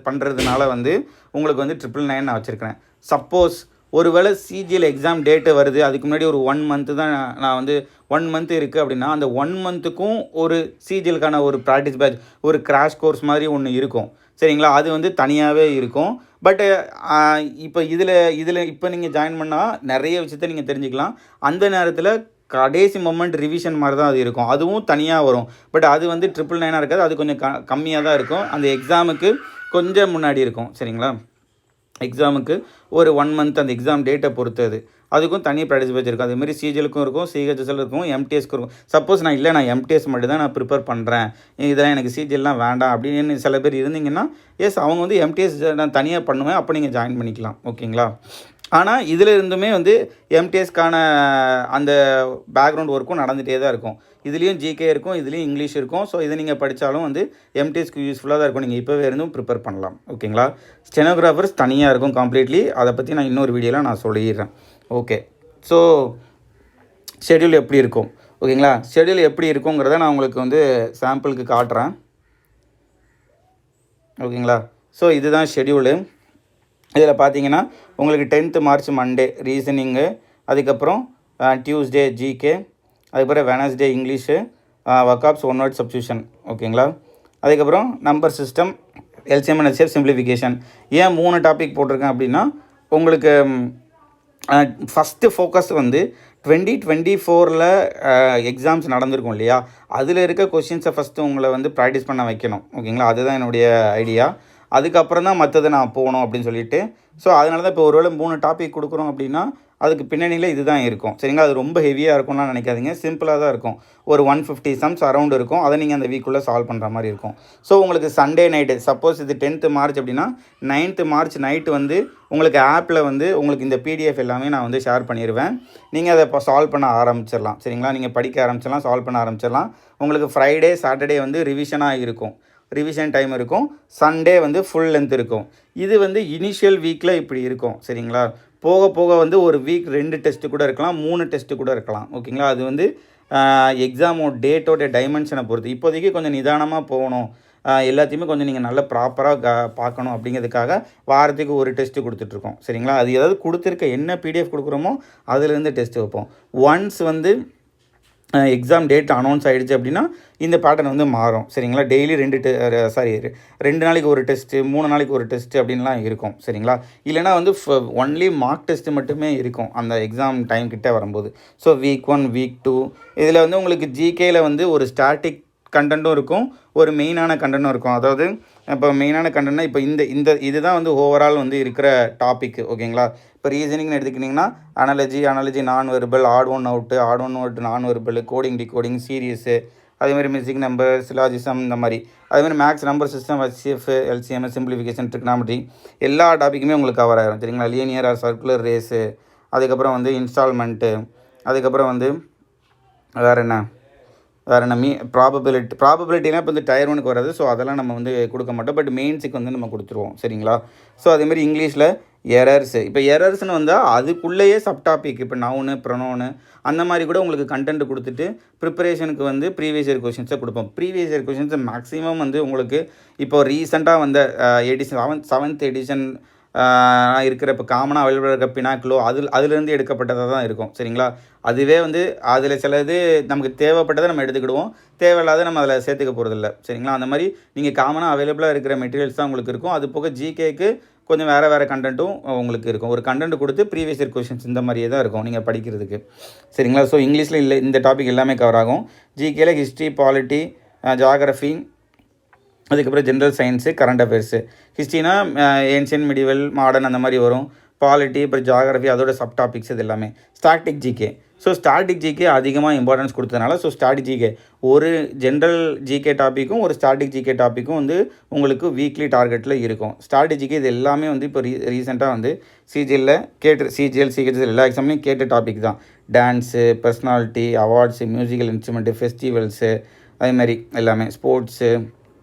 பண்ணுறதுனால வந்து உங்களுக்கு வந்து 999 நான் வச்சுருக்கிறேன். சப்போஸ் ஒரு வேளை சிஜிஎல் எக்ஸாம் டேட்டு வருது, அதுக்கு முன்னாடி ஒரு 1 மந்த்து தான் நான் வந்து 1 மந்த் இருக்குது அப்படின்னா, அந்த 1 மந்த்துக்கும் ஒரு சிஜிஎலுக்கான ஒரு ப்ராக்டிஸ் பேட்ச், ஒரு கிராஷ் கோர்ஸ் மாதிரி ஒன்று இருக்கும். சரிங்களா. அது வந்து தனியாகவே இருக்கும். பட்டு இப்போ இதில் இப்போ நீங்கள் ஜாயின் பண்ணால் நிறைய விஷயத்த நீங்கள் தெரிஞ்சுக்கலாம். அந்த நேரத்தில் கடைசி மொமெண்ட் ரிவிஷன் மாதிரி தான் அது இருக்கும். அதுவும் தனியாக வரும். பட் அது வந்து 999 இருக்காது. அது கொஞ்சம் கம்மியாக தான் இருக்கும். அந்த எக்ஸாமுக்கு கொஞ்சம் முன்னாடி இருக்கும். சரிங்களா. எக்ஸாமுக்கு ஒரு 1 மந்த் அந்த எக்ஸாம் டேட்டை பொறுத்தது. அதுக்கும் தனி ப்ராக்டிஸ் பேட்ச் இருக்கும். அதேமாதிரி சிஜிஎலுக்கும் இருக்கும், சிஹெச்எஸ்எல் இருக்கும், எம்டிஎஸ்க்கும் இருக்கும். சப்போஸ் நான் எம்டிஎஸ் மட்டும் தான் நான் ப்ரிப்பேர் பண்ணுறேன், இதெல்லாம் எனக்கு சிஜிஎல்லாம் வேண்டாம் அப்படின்னு சில பேர் இருந்தீங்கன்னா, எஸ் அவங்க வந்து எம்டிஎஸ் நான் தனியாக பண்ணுவேன், அப்போ நீங்கள் ஜாயின் பண்ணிக்கலாம். ஓகேங்களா. ஆனால் இதில் இருந்துமே வந்து எம்டிஎஸ்க்கான அந்த பேக்ரவுண்ட் ஒர்க்கும் நடந்துகிட்டே தான் இருக்கும். இதுலேயும் ஜிகே இருக்கும், இதுலேயும் இங்கிலீஷ் இருக்கும். ஸோ இதை நீங்கள் படித்தாலும் வந்து எம்டிஎஸ்க்கு யூஸ்ஃபுல்லாக தான் இருக்கும். நீங்கள் இப்போவே இருந்தும் ப்ரிப்பேர் பண்ணலாம். ஓகேங்களா. ஸ்டெனோகிராஃபர்ஸ் தனியாக இருக்கும் கம்ப்ளீட்லி. அதை பற்றி நான் இன்னொரு வீடியோவில் நான் சொல்லிடுறேன். ஓகே. ஸோ ஷெட்யூல் எப்படி இருக்கும். ஓகேங்களா. ஷெட்யூல் எப்படி இருக்குங்கிறத நான் உங்களுக்கு வந்து சாம்பிளுக்கு காட்டுறேன். ஓகேங்களா. ஸோ இதுதான் ஷெட்யூலு. இதில் பார்த்தீங்கன்னா உங்களுக்கு 10th March மண்டே ரீசனிங்கு, அதுக்கப்புறம் டியூஸ்டே ஜிகே, அதுக்கப்புறம் வெனஸ்டே இங்கிலீஷு, வக்காப்ஸ் 1 word சப்ஸ்டியூஷன். ஓகேங்களா. அதுக்கப்புறம் number system, LCM and LCM simplification. ஏன் 3 டாபிக் போட்டிருக்கேன் அப்படின்னா, உங்களுக்கு ஃபஸ்ட்டு ஃபோக்கஸ் வந்து 2024 எக்ஸாம்ஸ் நடந்திருக்கும் இல்லையா, அதில் இருக்க கொஷின்ஸை ஃபஸ்ட்டு உங்களை வந்து ப்ராக்டிஸ் பண்ண வைக்கணும். ஓகேங்களா, அதுதான் என்னுடைய ஐடியா. அதுக்கப்புறம் தான் மற்றது நான் போகணும் அப்படின்னு சொல்லிட்டு. ஸோ அதனால தான் இப்போ ஒருவேளை 3 டாபிக் கொடுக்குறோம் அப்படின்னா அதுக்கு பின்னணியில் இதுதான் இருக்கும். சரிங்களா, அது ரொம்ப ஹெவியாக இருக்கும்லாம் நினைக்காதீங்க, சிம்பிளாக தான் இருக்கும். ஒரு 150 சம்ஸ் அரௌண்ட் இருக்கும், அதை நீங்கள் அந்த வீக்குள்ளே சால்வ் பண்ணுற மாதிரி இருக்கும். ஸோ உங்களுக்கு சண்டே நைட்டு, சப்போஸ் இது 10th மார்ச் அப்படின்னா 9th மார்ச் நைட்டு வந்து உங்களுக்கு ஆப்பில் வந்து உங்களுக்கு இந்த பிடிஎஃப் எல்லாமே நான் வந்து ஷேர் பண்ணிடுவேன். நீங்கள் அதை இப்போ சால்வ் பண்ண ஆரம்பிச்சிடலாம். சரிங்களா, நீங்கள் படிக்க ஆரம்பிச்சிடலாம், சால்வ் பண்ண ஆரம்பிச்சிடலாம். உங்களுக்கு ஃப்ரைடே சாட்டர்டே வந்து ரிவிஷனாக இருக்கும், ரிவிஷன் டைம் இருக்கும். சண்டே வந்து ஃபுல் லென்த் இருக்கும். இது வந்து இனிஷியல் வீக்கில் இப்படி இருக்கும். சரிங்களா, போக போக வந்து ஒரு வீக் 2 டெஸ்ட்டு கூட இருக்கலாம், 3 டெஸ்ட்டு கூட இருக்கலாம். ஓகேங்களா, அது வந்து எக்ஸாமோட டேட்டோட டைமென்ஷனை பொறுத்து. இப்போதைக்கு கொஞ்சம் நிதானமாக போகணும், எல்லாத்தையுமே கொஞ்சம் நீங்கள் நல்லா ப்ராப்பராக பார்க்கணும் அப்படிங்கிறதுக்காக வாரத்துக்கு ஒரு டெஸ்ட்டு கொடுத்துட்ருக்கோம். சரிங்களா, அது ஏதாவது கொடுத்துருக்க என்ன பிடிஎஃப் கொடுக்குறோமோ அதுலேருந்து டெஸ்ட்டு வைப்போம். ஒன்ஸ் வந்து எக்ஸாம் டேட் அனௌன்ஸ் ஆகிடுச்சு அப்படின்னா இந்த பேட்டர்ன் வந்து மாறும். சரிங்களா, டெய்லி 2 நாளைக்கு ஒரு டெஸ்ட்டு, 3 நாளைக்கு ஒரு டெஸ்ட்டு அப்படின்லாம் இருக்கும். சரிங்களா, இல்லைனா வந்து ஒன்லி மார்க் டெஸ்ட்டு மட்டுமே இருக்கும் அந்த எக்ஸாம் டைம் கிட்டே வரும்போது. ஸோ வீக் 1 வீக் 2 இதில் வந்து உங்களுக்கு ஜிகேயில் வந்து ஒரு ஸ்டாட்டிக் கண்டென்ட்டும் இருக்கும், ஒரு மெயினான கண்டென்ட்டும் இருக்கும். அதாவது இப்போ மெயினான கண்டென்ட்னா இப்போ இதுதான் வந்து ஓவரால் வந்து இருக்கிற டாபிக். ஓகேங்களா, இப்போ ரீசனிங்னு எடுத்துக்கிட்டிங்கன்னா analogy non verbal, odd one out non verbal, coding decoding, series, அதேமாதிரி மியூசிக் நம்பர், சிலாஜிசம், இந்த மாதிரி. அதேமாதிரி maths number system, HCF, LCM, simplification, trigonometry, எல்லா டாப்பிக்குமே உங்களுக்கு கவர் ஆகிரும். சரிங்களா, லீனியர் ஆர் சர்க்குலர் ரேஸு, அதுக்கப்புறம் வந்து இன்ஸ்டால்மெண்ட்டு, அதுக்கப்புறம் வந்து வேறு என்ன ப்ராபபிலிட்டினா இப்போ வந்து டயர் 1க்கு வராது. ஸோ அதெல்லாம் நம்ம வந்து கொடுக்க மாட்டோம், பட் மெயின்ஸுக்கு வந்து நம்ம கொடுத்துருவோம். சரிங்களா, ஸோ அதேமாதிரி இங்கிலீஷில் எரர்ஸு, இப்போ எரர்ஸ்னு வந்தால் அதுக்குள்ளேயே சப்டாபிக், இப்போ நவுனு ப்ரொனவுனு அந்த மாதிரி கூட உங்களுக்கு கண்டென்ட் கொடுத்துட்டு ப்ரிப்பரேஷனுக்கு வந்து ப்ரீவியஸ் இயர் கொஷின்ஸை கொடுப்போம். ப்ரீவியஸ் இயர் கொஷின்ஸை மேக்ஸிமம் வந்து உங்களுக்கு இப்போ ரீசெண்டாக வந்த எடிஷன் 7th எடிஷன் இருக்கிற இப்போ காமனாக அவைலபிளாக இருக்க பினாக்லோ அதுலேருந்து எடுக்கப்பட்டதாக தான் இருக்கும். சரிங்களா, அதுவே வந்து அதில் சிலது நமக்கு தேவைப்பட்டதை நம்ம எடுத்துக்கிடுவோம், தேவையில்லாத நம்ம அதில் சேர்த்துக்க போகிறதில்ல. சரிங்களா, அந்த மாதிரி நீங்கள் காமனாக அவைலபிளாக இருக்கிற மெட்டீரியல்ஸ் தான் உங்களுக்கு இருக்கும். அது போக ஜிகேக்கு கொஞ்சம் வேறு கண்டென்ட்டும் உங்களுக்கு இருக்கும். ஒரு கண்டென்ட் கொடுத்து ப்ரீவியஸ் இயர் கொஷின்ஸ் இந்த மாதிரியே தான் இருக்கும் நீங்கள் படிக்கிறதுக்கு. சரிங்களா, ஸோ இங்கிலீஷில் இல்லை, இந்த டாபிக் எல்லாமே கவர் ஆகும். ஜிகேல ஹிஸ்ட்ரி, பாலிட்டி, ஜாகிரஃபி, அதுக்கப்புறம் ஜென்ரல் சயின்ஸு, கரண்ட் அஃபேர்ஸு. ஹிஸ்ட்ரினா ஏன்ஷியன், மிடிவல், மாடர்ன் அந்த மாதிரி வரும். பாலிட்டி, அப்புறம் ஜாகிரஃபி, அதோட சப் டாபிக்ஸ் இது எல்லாமே. Static GK, so static GK அதிகமாக இம்பார்ட்டன்ஸ் கொடுத்ததுனால ஸோ ஸ்டாட்டிக் ஜிகே ஒரு ஜென்ரல் ஜிகே டாப்பிக்கும் ஒரு ஸ்டாட்டிக் ஜிகே டாப்பிக்கும் வந்து உங்களுக்கு வீக்லி டார்கெட்டில் இருக்கும். ஸ்டாட்டிக் ஜிகே இது எல்லாமே வந்து இப்போ ரீசெண்டாக வந்து சிஜிஎல் சிஹெச்எல் எல்லா எக்ஸாம்லையும் கேட்ட டாபிக் தான். Dance, personality, awards, musical instrument, festivals, அதேமாதிரி எல்லாமே ஸ்போர்ட்ஸு,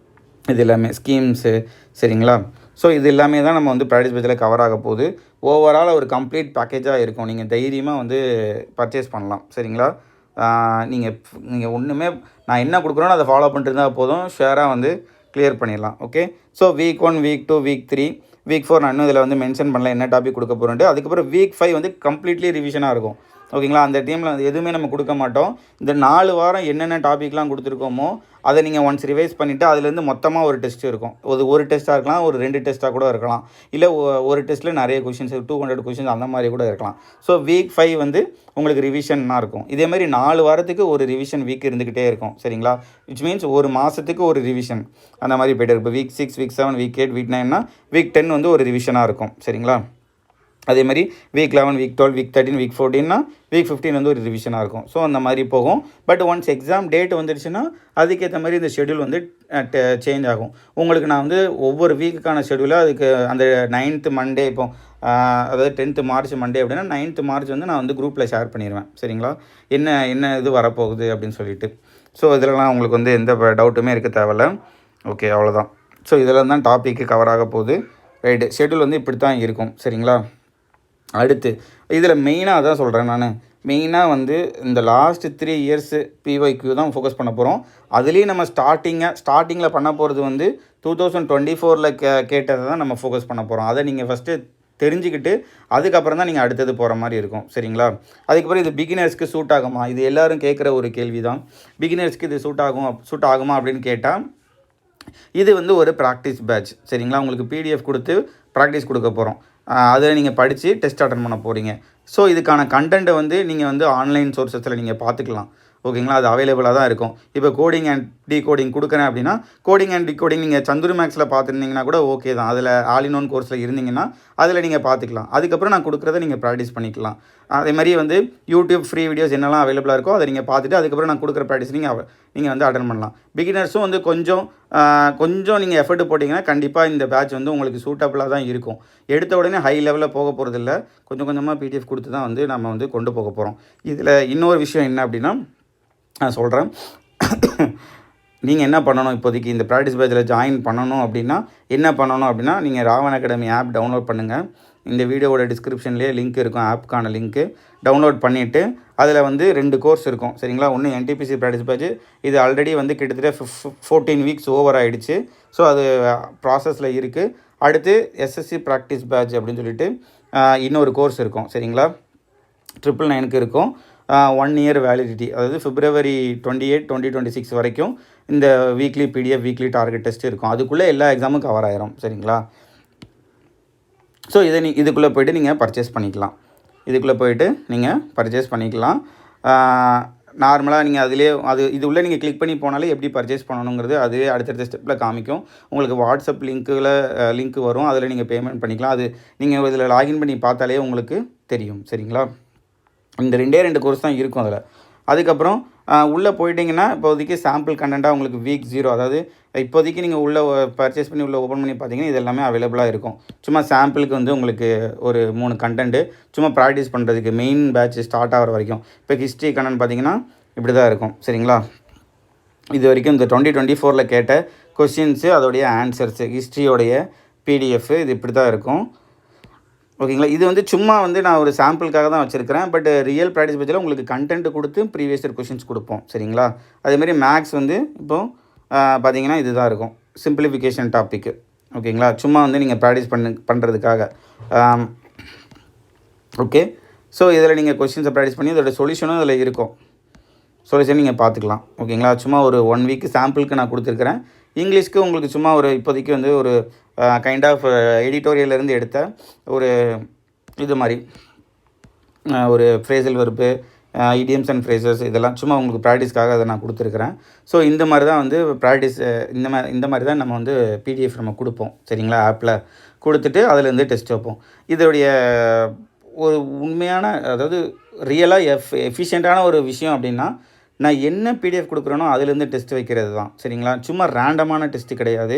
இது எல்லாமே ஸ்கீம்ஸு. சரிங்களா, ஸோ இது எல்லாமே தான் நம்ம வந்து ப்ராக்டிஸ் பேஜில் கவர் ஆக போகுது. ஓவரால் ஒரு கம்ப்ளீட் பேக்கேஜாக இருக்கும், நீங்கள் தைரியமாக வந்து பர்ச்சேஸ் பண்ணலாம். சரிங்களா, நீங்கள் ஒன்றுமே நான் என்ன கொடுக்குறோன்னு அதை ஃபாலோ பண்ணிட்டு இருந்தால் போதும், ஷேராக வந்து கிளியர் பண்ணிடலாம். Okay, so week 1 week 2 week 3 week 4 நான் இன்னும் இதில் வந்து மென்ஷன் பண்ணல என்ன டாபிக் கொடுக்க போகிறோன்ட்டு. அதுக்கப்புறம் வீக் 5 வந்து கம்ப்ளீட்லி ரிவிஷனாக இருக்கும். ஓகேங்களா, அந்த டைமில் வந்து எதுவுமே நம்ம கொடுக்க மாட்டோம். இந்த 4 வாரம் என்னென்ன டாபிக்லாம் கொடுத்துருக்கோமோ அதை நீங்கள் ஒன்ஸ் ரிவைஸ் பண்ணிவிட்டு அதுலேருந்து மொத்தமாக ஒரு டெஸ்ட்டு இருக்கும். ஒரு டெஸ்ட்டாக இருக்கலாம், ஒரு 2 டெஸ்ட்டாக கூட இருக்கலாம், இல்லை ஒரு டெஸ்ட்டில் நிறைய கொஷின்ஸ் 200 கொஷின்ஸ் அந்த மாதிரி கூட இருக்கலாம். ஸோ வீக் 5 வந்து உங்களுக்கு ரிவிஷன்னாக இருக்கும். இதேமாதிரி 4 வாரத்துக்கு ஒரு ரிவிஷன் வீக் இருந்துக்கிட்டே இருக்கும். சரிங்களா, விச் மீன்ஸ் ஒரு மாதத்துக்கு ஒரு ரிவிஷன் அந்த மாதிரி போய்ட்டு இருக்கும். வீக் 6 வீக் 7 வீக் 8 வீக் 9னா வீக் 10 வந்து ஒரு ரிவிஷனாக இருக்கும். சரிங்களா, அதேமாதிரி வீக் 11 வீக் 12 வீக் 13 வீக் 14னா வீக் 15 வந்து ஒரு ரிவிஷனாக இருக்கும். ஸோ அந்த மாதிரி போகும். பட் ஒன்ஸ் எக்ஸாம் டேட் வந்துடுச்சுன்னா அதுக்கேற்ற மாதிரி இந்த ஷெடியூல் வந்து சேஞ்ச் ஆகும். உங்களுக்கு நான் வந்து ஒவ்வொரு வீக்குக்கான ஷெடியூலாக அதுக்கு அந்த 9th மண்டே இப்போ அதாவது 10th மார்ச் மண்டே அப்படின்னா 9th மார்ச் வந்து நான் வந்து குரூப்பில் ஷேர் பண்ணிடுவேன். சரிங்களா, என்ன இது வரப்போகுது அப்படின்னு சொல்லிட்டு. ஸோ இதிலலாம் உங்களுக்கு வந்து எந்த டவுட்டுமே இருக்க தேவையில்ல. ஓகே, அவ்வளோதான். ஸோ இதெல்லாம் தான் டாப்பிக்கு கவர் ஆக போகுது. ரைட்டு, ஷெடியூல் வந்து இப்படி தான் இருக்கும். சரிங்களா, அடுத்து இதில் மெயினாக அதான் சொல்கிறேன் நான், மெயினாக வந்து இந்த லாஸ்ட் 3 இயர்ஸு பிஒய்க்யூ தான் ஃபோக்கஸ் பண்ண போகிறோம். அதுலேயும் நம்ம ஸ்டார்டிங்கில் பண்ண போகிறது வந்து 2024 கேட்டதை தான் நம்ம ஃபோக்கஸ் பண்ண போகிறோம். அதை நீங்கள் ஃபஸ்ட்டு தெரிஞ்சுக்கிட்டு அதுக்கப்புறம் தான் நீங்கள் அடுத்தது போகிற மாதிரி இருக்கும். சரிங்களா, அதுக்கப்புறம் இது பிகினர்ஸ்க்கு சூட் ஆகுமா, இது எல்லோரும் கேட்குற ஒரு கேள்வி தான். பிகினர்ஸ்க்கு இது சூட் ஆகுமா அப்படின்னு கேட்டால் இது வந்து ஒரு ப்ராக்டிஸ் பேட்ச். சரிங்களா, உங்களுக்கு பிடிஎஃப் கொடுத்து ப்ராக்டிஸ் கொடுக்க போகிறோம். அதில் நீங்கள் படித்து டெஸ்ட் அட்டன் பண்ண போகிறீங்க. ஸோ இதுக்கான கண்டென்ட்டை வந்து நீங்கள் வந்து ஆன்லைன் சோர்ஸஸில் நீங்கள் பார்த்துக்கலாம். ஓகேங்களா, அது அவைலபிளாக தான் இருக்கும். இப்போ கோடிங் அண்ட் டீகோடிங் கொடுக்குறேன் அப்படின்னா, கோடிங் அண்ட் டீகோடிங் நீங்கள் சந்துரு மேக்ஸில் பார்த்துருந்தீங்கன்னா கூட ஓகே தான். அதில் ஆல் இன் ஒன் கோர்ஸில் இருந்தீங்கன்னா அதில் நீங்கள் பார்த்துக்கலாம். அதுக்கப்புறம் நான் கொடுக்குறத நீங்கள் ப்ராக்டிஸ் பண்ணிக்கலாம். அதே மாதிரி வந்து யூடியூப் ஃப்ரீ வீடியோஸ் என்னெல்லாம் அவைலபிளாக இருக்கோ அதை நீங்கள் பார்த்துட்டு அதுக்கப்புறம் நான் கொடுக்குற ப்ராக்டிஸ் நீங்கள் வந்து அட்டன் பண்ணலாம். பிகினர்ஸும் வந்து கொஞ்சம் நீங்கள் எஃபர்ட் போட்டிங்கன்னா கண்டிப்பாக இந்த பேட்ச் வந்து உங்களுக்கு சூட்டபுளாக தான் இருக்கும். எடுத்த உடனே ஹை லெவலில் போக போகிறதில்ல, கொஞ்சம் கொஞ்சமாக பிடிஎஃப் கொடுத்து தான் வந்து நம்ம வந்து கொண்டு போக போகிறோம். இதில் இன்னொரு விஷயம் என்ன அப்படின்னா நான் சொல்கிறேன். நீங்கள் என்ன பண்ணணும், இப்போதைக்கு இந்த ப்ராக்டிஸ் பேட்சில் ஜாயின் பண்ணணும் அப்படின்னா என்ன பண்ணணும் அப்படின்னா, நீங்கள் ராவன் அகாடமி ஆப் டவுன்லோட் பண்ணுங்கள். இந்த வீடியோவோட டிஸ்கிரிப்ஷன்லேயே லிங்க் இருக்கும், ஆப்புக்கான லிங்க்கு. டவுன்லோட் பண்ணிவிட்டு அதில் வந்து 2 கோர்ஸ் இருக்கும் சரிங்களா. ஒன்று என்டிபிசி ப்ராக்டிஸ் பேட்ச், இது ஆல்ரெடி வந்து கிட்டத்தட்ட 14 வீக்ஸ் ஓவர் ஆகிடுச்சு. ஸோ அது ப்ராசஸில் இருக்குது. அடுத்து எஸ்எஸ்சி ப்ராக்டிஸ் பேட்ச் அப்படின்னு சொல்லிட்டு இன்னொரு கோர்ஸ் இருக்கும் சரிங்களா. 999க்கு இருக்கும். 1 இயர் வேலிடிட்டி, அதாவது February 28, 2026 வரைக்கும் இந்த weekly PDF weekly target test இருக்கும். அதுக்குள்ளே எல்லா எக்ஸாமும் கவர் ஆயிரும் சரிங்களா. ஸோ இதுக்குள்ளே போய்ட்டு நீங்கள் பர்ச்சேஸ் பண்ணிக்கலாம். நார்மலாக நீங்கள் அதிலே இது உள்ளே நீங்கள் கிளிக் பண்ணி போனாலே எப்படி பர்ச்சேஸ் பண்ணணுங்கிறது அதுவே அடுத்தடுத்த ஸ்டெப்பில் காமிக்கும். உங்களுக்கு வாட்ஸ்அப் லிங்க் வரும், அதில் நீங்கள் பேமெண்ட் பண்ணிக்கலாம். அது நீங்கள் இதில் லாகின் பண்ணி பார்த்தாலே உங்களுக்கு தெரியும் சரிங்களா. இந்த 2 கோர்ஸ் தான் இருக்கும் அதில். அதுக்கப்புறம் உள்ளே போயிட்டிங்கன்னா இப்போதைக்கு சாம்பிள் கண்டென்ட்டாக உங்களுக்கு வீக் 0, அதாவது இப்போதைக்கு நீங்கள் உள்ளே பர்ச்சேஸ் பண்ணி உள்ளே ஓப்பன் பண்ணி பார்த்தீங்கன்னா இது எல்லாமே அவைலபிளாக இருக்கும். சும்மா சாம்பிளுக்கு வந்து உங்களுக்கு ஒரு 3 கண்டென்ட்டு சும்மா ப்ராக்டிஸ் பண்ணுறதுக்கு மெயின் பேட்ச் ஸ்டார்ட் ஆகிற வரைக்கும். இப்போ ஹிஸ்ட்ரி கண்டென்ட் பார்த்தீங்கன்னா இப்படி தான் இருக்கும் சரிங்களா. இது வரைக்கும் இந்த 2024 கேட்ட கொஷின்ஸு அதோடைய ஆன்சர்ஸு ஹிஸ்ட்ரியோடைய பிடிஎஃப் இது இப்படி தான் இருக்கும் ஓகேங்களா. இது வந்து சும்மா வந்து நான் ஒரு சாம்பிளுக்காக தான் வச்சுருக்கிறேன். பட் ரியல் ப்ராக்டிஸ் பேட்சில் உங்களுக்கு கண்டென்ட் கொடுத்து ப்ரீவியஸ் இயர் கொஷின்ஸ் கொடுப்போம் சரிங்களா. அதேமாதிரி மேக்ஸ் வந்து இப்போது பார்த்தீங்கன்னா இது தான் இருக்கும், சிம்பிளிஃபிகேஷன் டாப்பிக்கு ஓகேங்களா. சும்மா வந்து நீங்கள் ப்ராக்டிஸ் பண்ணுறதுக்காக ஓகே. ஸோ இதில் நீங்கள் கொஷின்ஸை ப்ராக்டிஸ் பண்ணி அதோட சொல்யூஷனும் அதில் இருக்கும், சொல்யூஷன் நீங்கள் பார்த்துக்கலாம் ஓகேங்களா. சும்மா ஒரு 1 வீக் சாம்பிளுக்கு நான் கொடுத்துருக்குறேன். இங்கிலீஷ்க்கு உங்களுக்கு சும்மா ஒரு இப்போதைக்கு வந்து ஒரு கைண்ட் ஆஃப் எடிட்டோரியலேருந்து எடுத்த ஒரு இது மாதிரி ஒரு phrasal verb, idioms and phrases இதெல்லாம் சும்மா உங்களுக்கு ப்ராக்டிஸ்க்காக அதை நான் கொடுத்துருக்குறேன். ஸோ இந்த மாதிரி தான் வந்து ப்ராக்டிஸ் இந்த மாதிரி தான் நம்ம வந்து பிடிஎஃப் நம்ம கொடுப்போம் சரிங்களா. ஆப்பில் கொடுத்துட்டு அதிலேருந்து டெஸ்ட் வைப்போம். இதோடைய ஒரு உண்மையான, அதாவது ரியலாக எஃபிஷியண்ட்டான ஒரு விஷயம் அப்படின்னா, நான் என்ன பிடிஎஃப் கொடுக்குறேனோ அதுலேருந்து டெஸ்ட் வைக்கிறது தான் சரிங்களா. சும்மா ரேண்டமான டெஸ்ட்டு கிடையாது.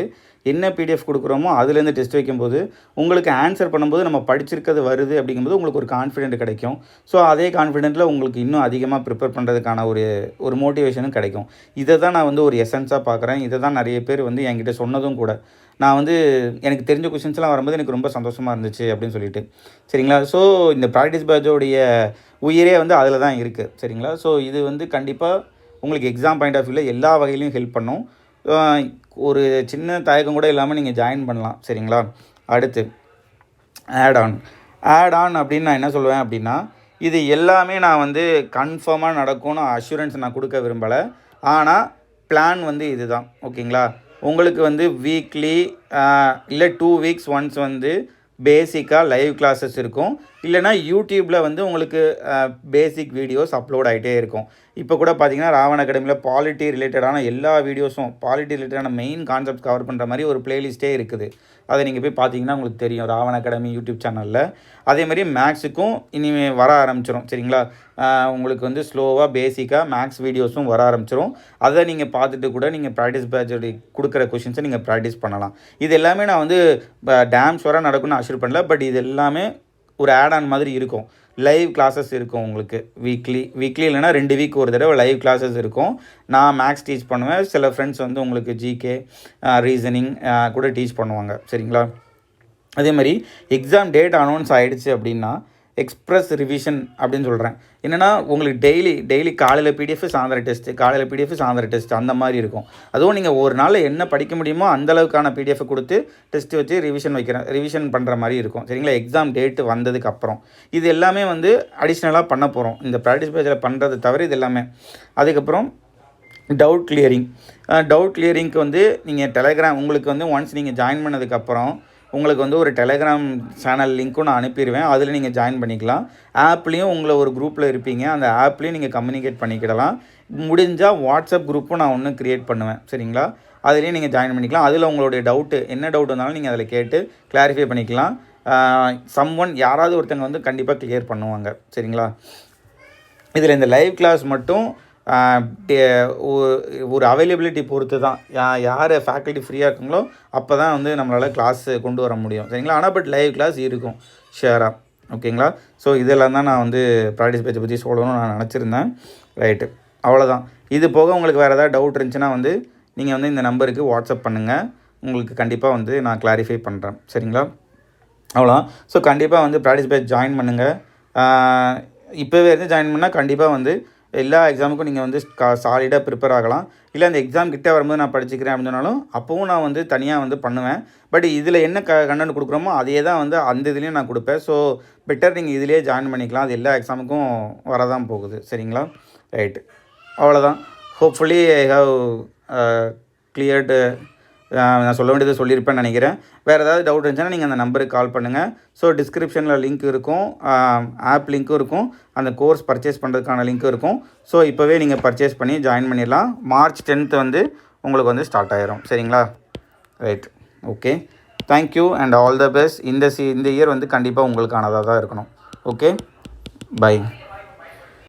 என்ன பிடிஎஃப் கொடுக்குறோமோ அதுலேருந்து டெஸ்ட் வைக்கும்போது உங்களுக்கு ஆன்சர் பண்ணும்போது நம்ம படிச்சிருக்கிறது வருது அப்படிங்கும்போது உங்களுக்கு ஒரு கான்ஃபிடென்ட் கிடைக்கும். ஸோ அதே கான்ஃபிடென்ட்டில் உங்களுக்கு இன்னும் அதிகமாக ப்ரிப்பேர் பண்ணுறதுக்கான ஒரு மோட்டிவேஷனும் கிடைக்கும். இதை தான் நான் வந்து ஒரு எசன்ஸாக பார்க்குறேன். இதை தான் நிறைய பேர் வந்து என்கிட்ட சொன்னதும் கூட. நான் வந்து எனக்கு தெரிஞ்ச கொஷின்ஸ்லாம் வரும்போது எனக்கு ரொம்ப சந்தோஷமாக இருந்துச்சு அப்படின்னு சொல்லிட்டு சரிங்களா. ஸோ இந்த ப்ராக்டிஸ் பேட்சோடைய உயிரே வந்து அதில் தான் இருக்குது சரிங்களா. ஸோ இது வந்து கண்டிப்பாக உங்களுக்கு எக்ஸாம் பாயிண்ட் ஆஃப் வியூவில் எல்லா வகையிலையும் ஹெல்ப் பண்ணும். ஒரு சின்ன தயக்கம் கூட இல்லாமல் நீங்கள் ஜாயின் பண்ணலாம் சரிங்களா. அடுத்து ஆட் ஆன் அப்படின்னு நான் என்ன சொல்லுவேன் அப்படின்னா, இது எல்லாமே நான் வந்து கன்ஃபார்மாக நடக்கும்னு அஷூரன்ஸ் நான் கொடுக்க விரும்பலை. ஆனால் பிளான் வந்து இது தான் ஓகேங்களா. உங்களுக்கு வந்து வீக்லி இல்லை 2 வீக்ஸ் ஒன்ஸ் வந்து பேசிக்காக லைவ் கிளாஸஸ் இருக்கும். இல்லைனா யூடியூப்பில் வந்து உங்களுக்கு பேசிக் வீடியோஸ் அப்லோட் ஆகிட்டே இருக்கும். இப்போ கூட பார்த்தீங்கன்னா ராவன் அகாடமியில் பாலிட்டி ரிலேட்டடான எல்லா வீடியோஸும், பாலிட்டி ரிலேட்டடான மெயின் கான்செப்ட் கவர் பண்ணுற மாதிரி ஒரு பிளேலிஸ்ட்டே இருக்குது. அதை நீங்கள் போய் பார்த்தீங்கன்னா உங்களுக்கு தெரியும் ராவன் அகாடமி யூடியூப் சேனலில். அதேமாதிரி மேக்ஸுக்கும் இனிமேல் வர ஆரம்பிச்சிடும் சரிங்களா. உங்களுக்கு வந்து ஸ்லோவாக பேசிக்காக மேக்ஸ் வீடியோஸும் வர ஆரம்பிச்சிடும். அதை நீங்கள் பார்த்துட்டு கூட நீங்கள் ப்ராக்டிஸ் பேட்சோடைய கொடுக்குற கொஷின்ஸை நீங்கள் ப்ராக்டிஸ் பண்ணலாம். இது எல்லாமே நான் வந்து டேம் ஷுவராக நடக்கும்னு அஷ்யூர் பண்ணல. பட் இது எல்லாமே ஒரு ஆட் ஆன் மாதிரி இருக்கும். லைவ் கிளாஸஸ் இருக்கும் உங்களுக்கு வீக்லி இல்லைனா 2 வீக் ஒரு தடவை லைவ் கிளாஸஸ் இருக்கும். நான் மேக்ஸ் டீச் பண்ணுவேன். சில ஃப்ரெண்ட்ஸ் வந்து உங்களுக்கு ஜிகே ரீசனிங் கூட டீச் பண்ணுவாங்க சரிங்களா. அதே மாதிரி எக்ஸாம் டேட் அனௌன்ஸ் ஆகிடுச்சு அப்படின்னா எக்ஸ்ப்ரெஸ் ரிவிஷன் அப்படின்னு சொல்கிறேன். என்னென்னா உங்களுக்கு டெய்லி காலையில் பிடிஎஃப் சாயந்தரம் டெஸ்ட் அந்த மாதிரி இருக்கும். அதுவும் நீங்கள் ஒரு நாளில் என்ன படிக்க முடியுமோ அந்தளவுக்கான பிடிஎஃப் கொடுத்து டெஸ்ட்டு வச்சு ரிவிஷன் பண்ணுற மாதிரி இருக்கும் சரிங்களா. எக்ஸாம் டேட்டு வந்ததுக்கப்புறம் இது எல்லாமே வந்து அடிஷ்னலாக பண்ண போகிறோம் இந்த ப்ராக்டிஸ் பேஜில் பண்ணுறது தவிர இது எல்லாமே. அதுக்கப்புறம் டவுட் கிளியரிங்க்கு வந்து நீங்கள் டெலகிராம் உங்களுக்கு வந்து ஒன்ஸ் நீங்கள் ஜாயின் பண்ணதுக்கப்புறம் உங்களுக்கு வந்து ஒரு டெலகிராம் சேனல் லிங்க்கும் நான் அனுப்பிடுவேன். அதில் நீங்கள் ஜாயின் பண்ணிக்கலாம். ஆப்லேயும் உங்களை ஒரு குரூப்பில் இருப்பீங்க. அந்த ஆப்லேயும் நீங்கள் கம்யூனிகேட் பண்ணிக்கிடலாம். முடிஞ்சால் வாட்ஸ்அப் குரூப்பும் நான் ஒன்று க்ரியேட் பண்ணுவேன். சரிங்களா? அதுலேயும் நீங்கள் ஜாயின் பண்ணிக்கலாம். அதில் உங்களுடைய டவுட்டு என்ன டவுட் வந்தாலும் நீங்கள் அதில் கேட்டு கிளாரிஃபை பண்ணிக்கலாம். யாராவது ஒருத்தங்க வந்து கண்டிப்பாக கிளியர் பண்ணுவாங்க. சரிங்களா? இதில் இந்த லைவ் கிளாஸ் மட்டும் ஒரு அவைலபிலிட்டி பொறுத்து தான். யார் ஃபேக்கல்ட்டி ஃப்ரீயாக இருக்குங்களோ அப்போ தான் வந்து நம்மளால் கிளாஸ் கொண்டு வர முடியும். சரிங்களா? ஆனால் பட் லைவ் கிளாஸ் இருக்கும் ஷேராக. ஓகேங்களா? ஸோ இதெல்லாம் தான் நான் வந்து ப்ராக்டிஸ் பேட்சை பற்றி சொல்லணும்னு நான் நினச்சிருந்தேன். ரைட்டு, அவ்வளோதான். இது போக உங்களுக்கு வேறு ஏதாவது டவுட் இருந்துச்சுன்னா வந்து நீங்கள் வந்து இந்த நம்பருக்கு வாட்ஸ்அப் பண்ணுங்கள். உங்களுக்கு கண்டிப்பாக வந்து நான் கிளாரிஃபை பண்ணுறேன். சரிங்களா? அவ்வளோதான். ஸோ கண்டிப்பாக வந்து ப்ராக்டிஸ் பேட்ச் ஜாயின் பண்ணுங்கள். இப்போவே இருந்து ஜாயின் பண்ணால் கண்டிப்பாக வந்து எல்லா எக்ஸாமுக்கும் நீங்கள் வந்து சாலிடாக ப்ரிப்பேர் ஆகலாம். இல்லை அந்த எக்ஸாம் கிட்டே வரும்போது நான் படிச்சுக்கிறேன் அப்படின்னு சொன்னாலும் அப்போவும் நான் வந்து தனியாக வந்து பண்ணுவேன். பட் இதில் என்ன கண்டென்ட் கொடுக்குறோமோ அதே தான் வந்து அந்த இதுலேயும் நான் கொடுப்பேன். ஸோ பெட்டர் நீங்கள் இதிலே ஜாயின் பண்ணிக்கலாம். அது எல்லா எக்ஸாமுக்கும் வரதான் போகுது. சரிங்களா? ரைட்டு, அவ்வளோதான். Hopefully I have cleared. நான் சொல்ல வேண்டியதை சொல்லியிருப்பேன்னு நினைக்கிறேன். வேறு ஏதாவது டவுட் இருந்துச்சுன்னா நீங்கள் அந்த நம்பருக்கு கால் பண்ணுங்கள். ஸோ டிஸ்கிரிப்ஷனில் லிங்க் இருக்கும், ஆப் லிங்க்கும் இருக்கும், அந்த கோர்ஸ் பர்ச்சேஸ் பண்ணுறதுக்கான லிங்க்கும் இருக்கும். ஸோ இப்போவே நீங்கள் பர்ச்சேஸ் பண்ணி ஜாயின் பண்ணிடலாம். March 10th வந்து உங்களுக்கு வந்து ஸ்டார்ட் ஆயிரும். சரிங்களா? Right, okay, thank you and all the best. இந்த இயர் வந்து கண்டிப்பாக உங்களுக்கானதாக தான் இருக்கணும். Okay, by.